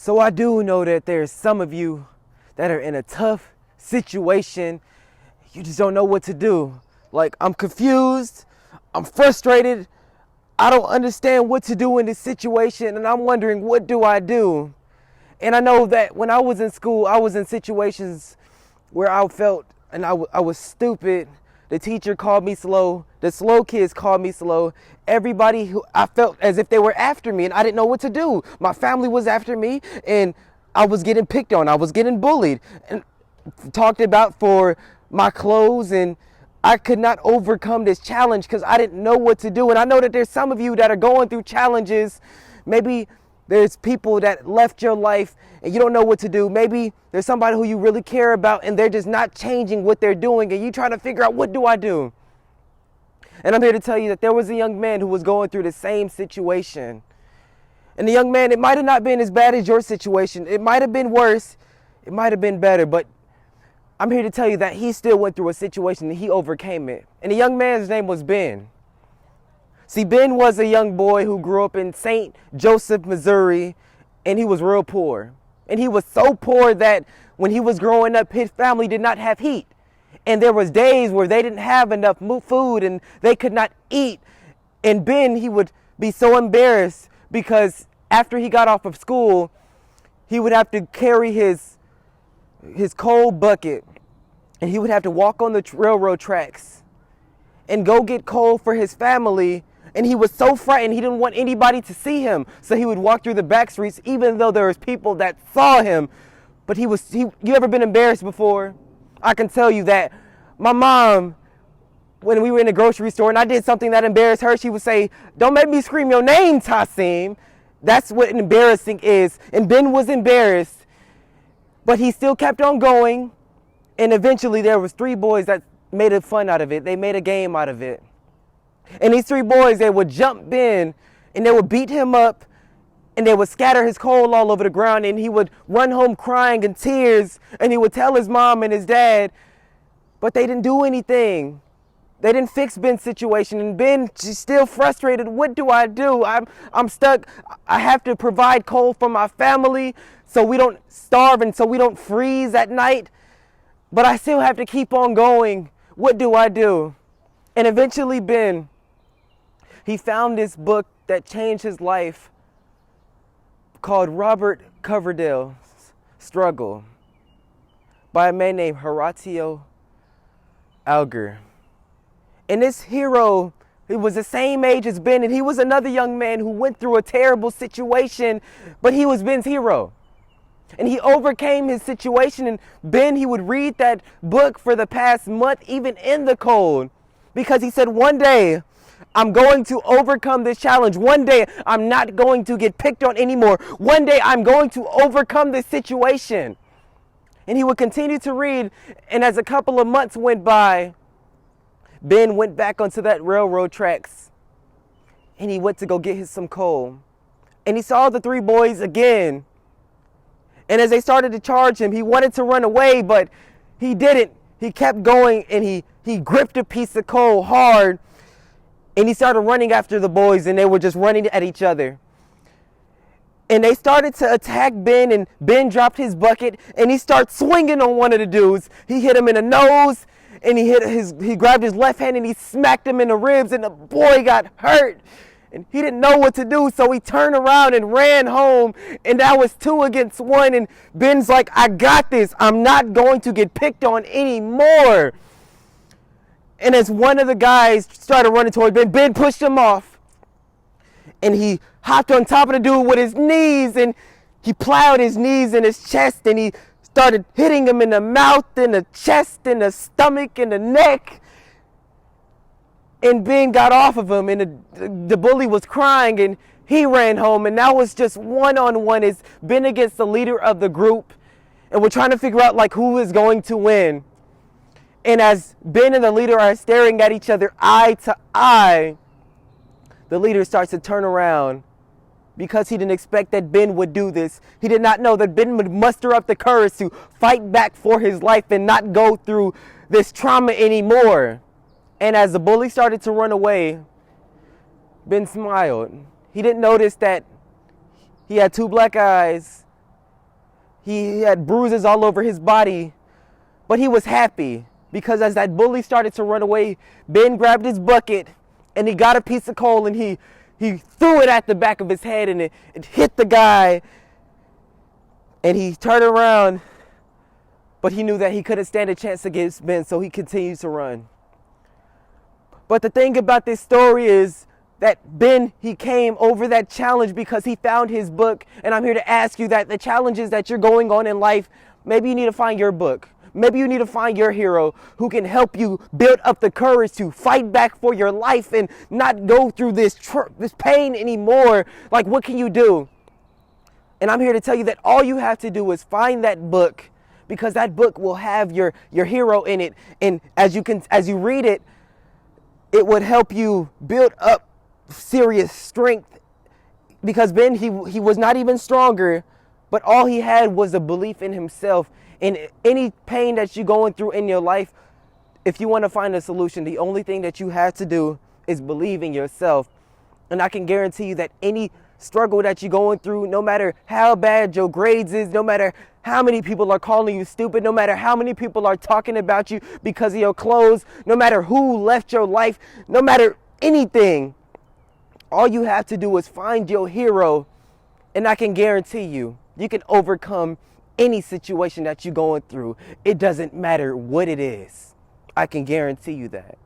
So I do know that there's some of you that are in a tough situation. You just don't know what to do. Like, I'm confused, I'm frustrated, I don't understand what to do in this situation, and I'm wondering, what do I do? And I know that when I was in school, I was in situations where I felt and I was stupid. The teacher called me slow. The slow kids called me slow. Everybody who I felt as if they were after me and I didn't know what to do. My family was after me and I was getting picked on. I was getting bullied and talked about for my clothes, and I could not overcome this challenge because I didn't know what to do. And I know that there's some of you that are going through challenges. Maybe there's people that left your life and you don't know what to do. Maybe there's somebody who you really care about and they're just not changing what they're doing and you trying to figure out, what do I do? And I'm here to tell you that there was a young man who was going through the same situation. And the young man, it might have not been as bad as your situation. It might have been worse. It might have been better. But I'm here to tell you that he still went through a situation and he overcame it. And the young man's name was Ben. See, Ben was a young boy who grew up in St. Joseph, Missouri, and he was real poor. And he was so poor that when he was growing up, his family did not have heat. And there was days where they didn't have enough food and they could not eat. And Ben, he would be so embarrassed because after he got off of school, he would have to carry his coal bucket and he would have to walk on the railroad tracks and go get coal for his family. And he was so frightened, he didn't want anybody to see him. So he would walk through the back streets even though there was people that saw him. But you ever been embarrassed before? I can tell you that my mom, when we were in the grocery store and I did something that embarrassed her, she would say, "Don't make me scream your name, Tassim." That's what embarrassing is. And Ben was embarrassed, but he still kept on going. And eventually there was 3 boys that made a fun out of it. They made a game out of it. And these 3 boys, they would jump Ben and they would beat him up and they would scatter his coal all over the ground, and he would run home crying in tears and he would tell his mom and his dad, but they didn't do anything. They didn't fix Ben's situation, and Ben, she's still frustrated. What do I do? I'm stuck. I have to provide coal for my family so we don't starve and so we don't freeze at night, but I still have to keep on going. What do I do? And eventually Ben, he found this book that changed his life called Robert Coverdale's Struggle by a man named Horatio Alger. And this hero, he was the same age as Ben, and he was another young man who went through a terrible situation, but he was Ben's hero. And he overcame his situation, and Ben, he would read that book for the past month, even in the cold, because he said, one day I'm going to overcome this challenge. One day I'm not going to get picked on anymore. One day I'm going to overcome this situation. And he would continue to read, and as a couple of months went by, Ben went back onto that railroad tracks and he went to go get some coal. And he saw the 3 boys again. And as they started to charge him, he wanted to run away, but he didn't. He kept going and he gripped a piece of coal hard and he started running after the boys, and they were just running at each other. And they started to attack Ben, and Ben dropped his bucket and he started swinging on one of the dudes. He hit him in the nose and he grabbed his left hand and he smacked him in the ribs, and the boy got hurt. And he didn't know what to do, so he turned around and ran home, and that was 2 against 1. And Ben's like, I got this. I'm not going to get picked on anymore. And as one of the guys started running toward Ben, Ben pushed him off. And he hopped on top of the dude with his knees, and he plowed his knees in his chest, and he started hitting him in the mouth, in the chest, in the stomach, in the neck. And Ben got off of him, and the bully was crying, and he ran home. And that was just one-on-one. It's Ben against the leader of the group, and we're trying to figure out like who is going to win. And as Ben and the leader are staring at each other eye to eye, the leader starts to turn around because he didn't expect that Ben would do this. He did not know that Ben would muster up the courage to fight back for his life and not go through this trauma anymore. And as the bully started to run away, Ben smiled. He didn't notice that he had 2 black eyes He had bruises all over his body, but he was happy because as that bully started to run away, Ben grabbed his bucket and he got a piece of coal and he threw it at the back of his head and it hit the guy. And he turned around, but he knew that he couldn't stand a chance against Ben, so he continued to run. But the thing about this story is that Ben, he came over that challenge because he found his book. And I'm here to ask you that the challenges that you're going on in life, maybe you need to find your book. Maybe you need to find your hero who can help you build up the courage to fight back for your life and not go through this pain anymore. Like, what can you do? And I'm here to tell you that all you have to do is find that book, because that book will have your hero in it. And as you read it, it would help you build up serious strength, because Ben, he was not even stronger, but all he had was a belief in himself. In any pain that you're going through in your life, if you want to find a solution, the only thing that you have to do is believe in yourself. And I can guarantee you that any struggle that you're going through, no matter how bad your grades is, no matter how many people are calling you stupid, no matter how many people are talking about you because of your clothes, no matter who left your life, no matter anything, all you have to do is find your hero, and I can guarantee you, you can overcome any situation that you're going through. It doesn't matter what it is. I can guarantee you that.